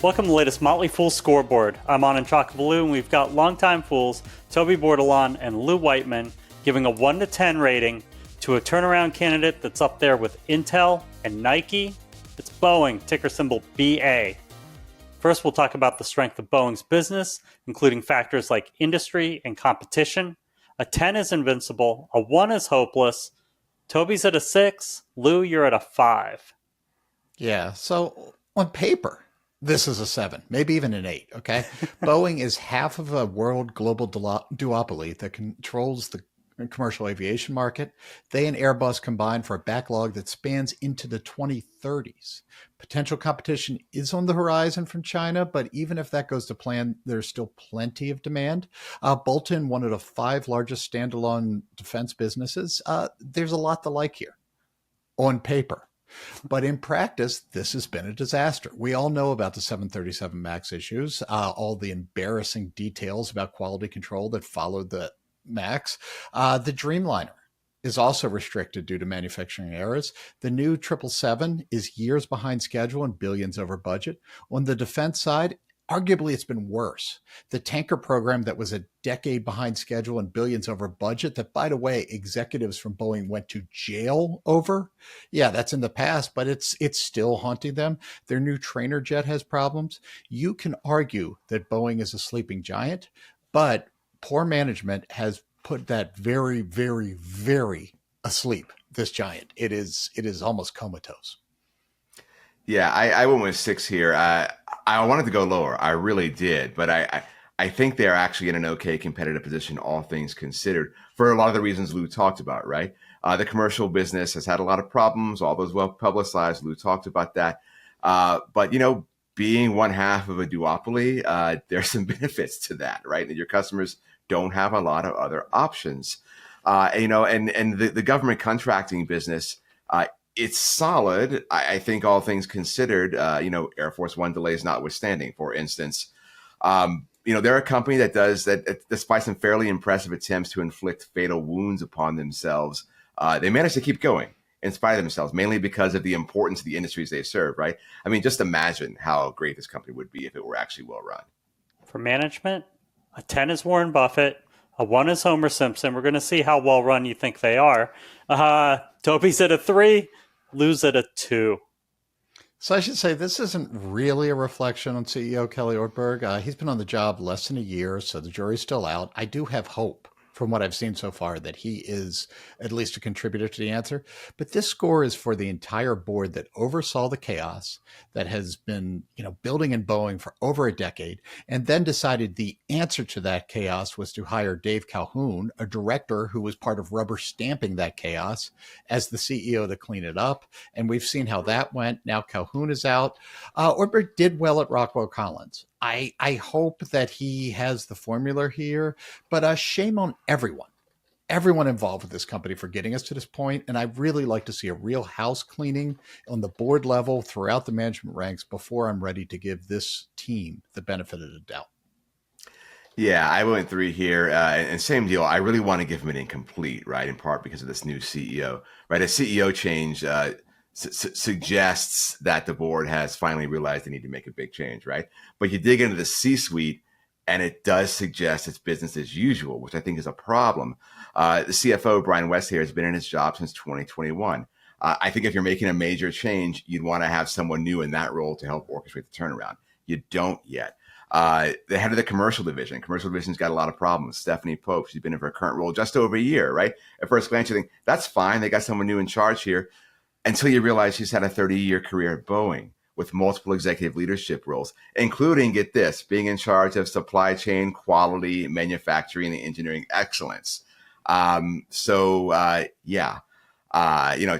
Welcome to the latest Motley Fool Scoreboard. I'm Anand Chokkavelu, and we've got longtime fools Toby Bordelon and Lou Whiteman giving a 1 to 10 rating to a turnaround candidate that's up there with Intel and Nike. It's Boeing, ticker symbol BA. First, we'll talk about the strength of Boeing's business, including factors like industry and competition. A 10 is invincible, a 1 is hopeless. Toby's at a 6, Lou, you're at a 5. Yeah, so on paper, this is a 7, maybe even an 8, okay? Boeing is half of a world global duopoly that controls the commercial aviation market. They and Airbus combine for a backlog that spans into the 2030s. Potential competition is on the horizon from China, but even if that goes to plan, there's still plenty of demand. Bolton, one of the 5 largest standalone defense businesses, there's a lot to like here on paper. But in practice, this has been a disaster. We all know about the 737 MAX issues, all the embarrassing details about quality control that followed the MAX. The Dreamliner is also restricted due to manufacturing errors. The new 777 is years behind schedule and billions over budget. On the defense side, arguably it's been worse. The tanker program that was a decade behind schedule and billions over budget that, by the way, executives from Boeing went to jail over. Yeah, that's in the past, but it's still haunting them. Their new trainer jet has problems. You can argue that Boeing is a sleeping giant, but poor management has put that very, very, very asleep, this giant. It is almost comatose. Yeah, I went with 6 here. I wanted to go lower. I really did. But I think they're actually in an okay competitive position, all things considered, for a lot of the reasons Lou talked about, right? The commercial business has had a lot of problems, all those well publicized. Lou talked about that. But, being one half of a duopoly, there's some benefits to that, right? And your customers don't have a lot of other options. And the government contracting business, it's solid. I think all things considered, Air Force One delays notwithstanding, for instance. They're a company that does that, despite some fairly impressive attempts to inflict fatal wounds upon themselves. They manage to keep going in spite of themselves, mainly because of the importance of the industries they serve, right? I mean, just imagine how great this company would be if it were actually well run. For management, a 10 is Warren Buffett, a 1 is Homer Simpson. We're going to see how well run you think they are. Toby's at a 3, Lou's at a 2. So I should say this isn't really a reflection on CEO Kelly Ortberg. He's been on the job less than a year, so the jury's still out. I do have hope from what I've seen so far that he is at least a contributor to the answer. But this score is for the entire board that oversaw the chaos that has been, building in Boeing for over a decade, and then decided the answer to that chaos was to hire Dave Calhoun, a director who was part of rubber stamping that chaos, as the CEO to clean it up. And we've seen how that went. Now Calhoun is out. Ortberg did well at Rockwell Collins. I hope that he has the formula here, but shame on everyone involved with this company for getting us to this point. And I'd really like to see a real house cleaning on the board level throughout the management ranks before I'm ready to give this team the benefit of the doubt. Yeah, I went 3 here, and same deal. I really want to give him an incomplete, right? In part because of this new CEO, right? A CEO change suggests that the board has finally realized they need to make a big change, right? But you dig into the C-suite, and it does suggest it's business as usual, which I think is a problem. The CFO, Brian Westhair, has been in his job since 2021. I think if you're making a major change, you'd want to have someone new in that role to help orchestrate the turnaround. You don't yet. The head of the commercial division's got a lot of problems. Stephanie Pope, she's been in her current role just over a year, right? At first glance, you think, that's fine. They got someone new in charge here. Until you realize she's had a 30-year career at Boeing with multiple executive leadership roles, including, get this, being in charge of supply chain, quality, manufacturing, and engineering excellence.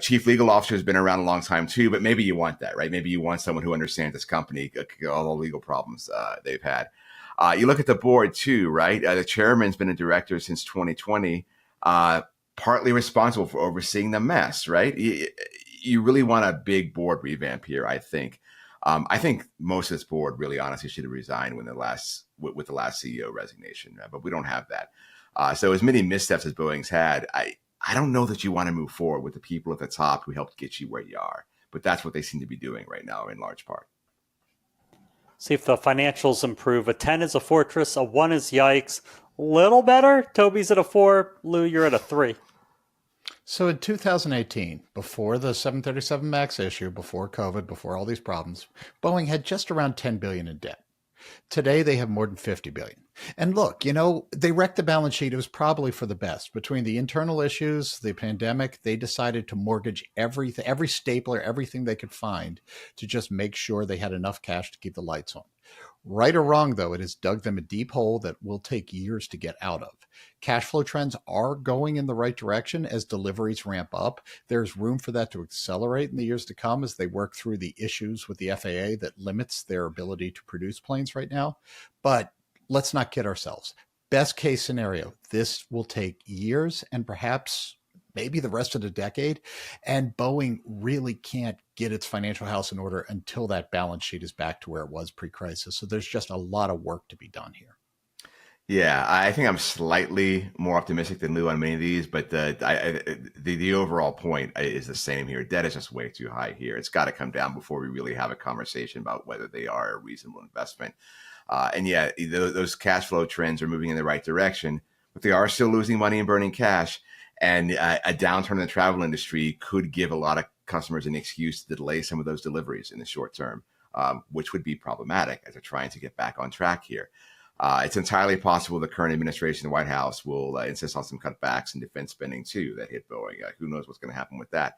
Chief legal officer has been around a long time too, but maybe you want that, right? Maybe you want someone who understands this company, all the legal problems they've had. You look at the board too, right? The chairman's been a director since 2020, partly responsible for overseeing the mess, right? You really want a big board revamp here, I think. I think most of this board really honestly should have resigned with the last CEO resignation, but we don't have that. So as many missteps as Boeing's had, I don't know that you want to move forward with the people at the top who helped get you where you are. But that's what they seem to be doing right now in large part. See if the financials improve. A 10 is a fortress. A 1 is yikes. Little better. Toby's at a 4. Lou, you're at a 3. So in 2018, before the 737 MAX issue, before COVID, before all these problems, Boeing had just around $10 billion in debt. Today, they have more than $50 billion. And look, they wrecked the balance sheet. It was probably for the best. Between the internal issues, the pandemic, they decided to mortgage everything, every stapler, everything they could find to just make sure they had enough cash to keep the lights on. Right or wrong, though, it has dug them a deep hole that will take years to get out of. Cash flow trends are going in the right direction as deliveries ramp up. There's room for that to accelerate in the years to come as they work through the issues with the FAA that limits their ability to produce planes right now. But let's not kid ourselves. Best case scenario, this will take years and perhaps maybe the rest of the decade. And Boeing really can't get its financial house in order until that balance sheet is back to where it was pre-crisis. So there's just a lot of work to be done here. Yeah, I think I'm slightly more optimistic than Lou on many of these, but the overall point is the same here. Debt is just way too high here. It's got to come down before we really have a conversation about whether they are a reasonable investment. And yeah, those cash flow trends are moving in the right direction, but they are still losing money and burning cash. And a downturn in the travel industry could give a lot of customers an excuse to delay some of those deliveries in the short term, which would be problematic as they're trying to get back on track here. It's entirely possible the current administration, the White House, will insist on some cutbacks in defense spending too that hit Boeing. Who knows what's going to happen with that?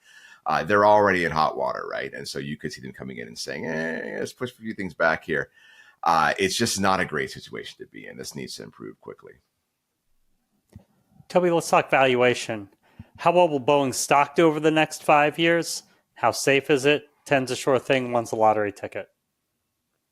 They're already in hot water, right? And so you could see them coming in and saying, let's push a few things back here. It's just not a great situation to be in. This needs to improve quickly. Toby, let's talk valuation. How well will Boeing stock do over the next 5 years? How safe is it? 10's a sure thing, 1's a lottery ticket.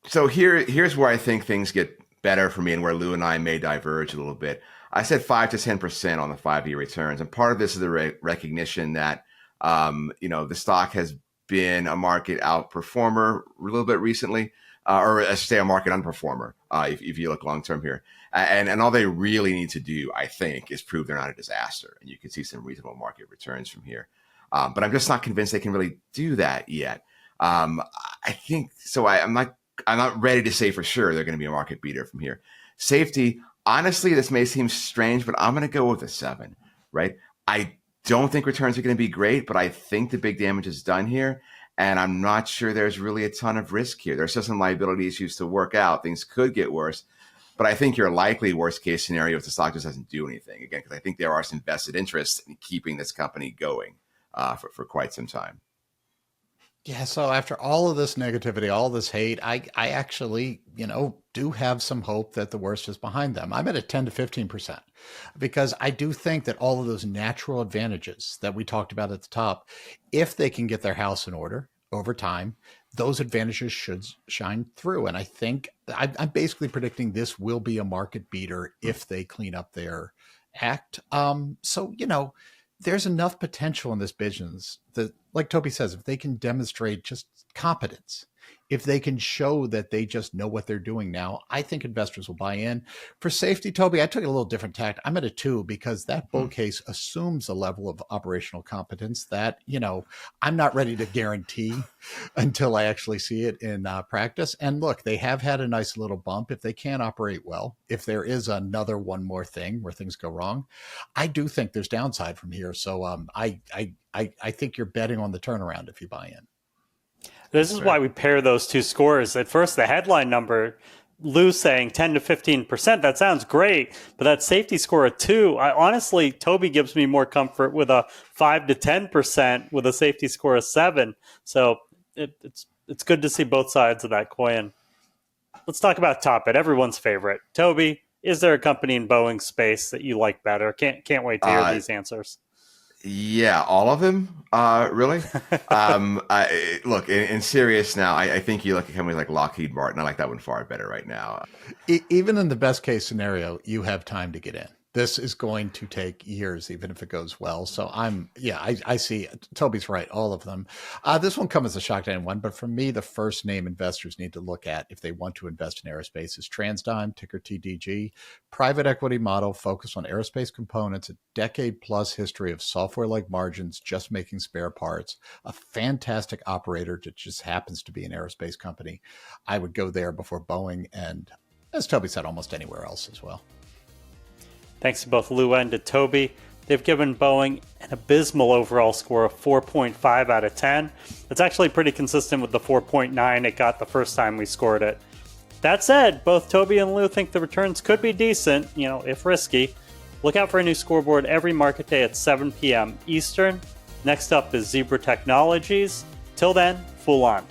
So here's where I think things get better for me and where Lou and I may diverge a little bit. I said 5 to 10% on the 5-year returns. And part of this is the recognition that, the stock has been a market outperformer a little bit recently, or I should say a market underperformer, if you look long-term here. And all they really need to do, I think, is prove they're not a disaster. And you can see some reasonable market returns from here. But I'm just not convinced they can really do that yet. I think so. I'm not ready to say for sure they're going to be a market beater from here. Safety, honestly, this may seem strange, but I'm going to go with a 7, right? I don't think returns are going to be great, but I think the big damage is done here. And I'm not sure there's really a ton of risk here. There's still some liability issues to work out. Things could get worse. But I think your likely worst case scenario is the stock just doesn't do anything. Again, because I think there are some vested interests in keeping this company going for quite some time. Yeah, so after all of this negativity, all this hate, I actually, do have some hope that the worst is behind them. I'm at a 10 to 15% because I do think that all of those natural advantages that we talked about at the top, if they can get their house in order over time, those advantages should shine through. And I think I'm basically predicting this will be a market beater if they clean up their act. There's enough potential in this business that, like Toby says, if they can demonstrate just competence, if they can show that they just know what they're doing now, I think investors will buy in. For safety, Toby, I took a little different tact. I'm at a 2 because that bull case assumes a level of operational competence that, I'm not ready to guarantee until I actually see it in practice. And look, they have had a nice little bump. If they can't operate well, if there is another one more thing where things go wrong, I do think there's downside from here. So I think you're betting on the turnaround if you buy in. This is why we pair those two scores. At first, the headline number, Lou saying 10 to 15%, that sounds great, but that safety score of 2, honestly, Toby gives me more comfort with a 5 to 10% with a safety score of 7. So it's good to see both sides of that coin. Let's talk about top it, everyone's favorite. Toby, is there a company in Boeing space that you like better? Can't wait to hear these answers. Yeah, all of them, really. Look, in serious now, I think you look at companies like Lockheed Martin. I like that one far better right now. Even in the best case scenario, you have time to get in. This is going to take years, even if it goes well. So I see Toby's right, all of them. This won't come as a shock to anyone, but for me, the first name investors need to look at if they want to invest in aerospace is TransDigm, ticker TDG, private equity model focused on aerospace components, a decade plus history of software-like margins, just making spare parts, a fantastic operator that just happens to be an aerospace company. I would go there before Boeing and, as Toby said, almost anywhere else as well. Thanks to both Lou and to Toby. They've given Boeing an abysmal overall score of 4.5 out of 10. It's actually pretty consistent with the 4.9 it got the first time we scored it. That said, both Toby and Lou think the returns could be decent, if risky. Look out for a new scoreboard every market day at 7 p.m. Eastern. Next up is Zebra Technologies. Till then, Fool on.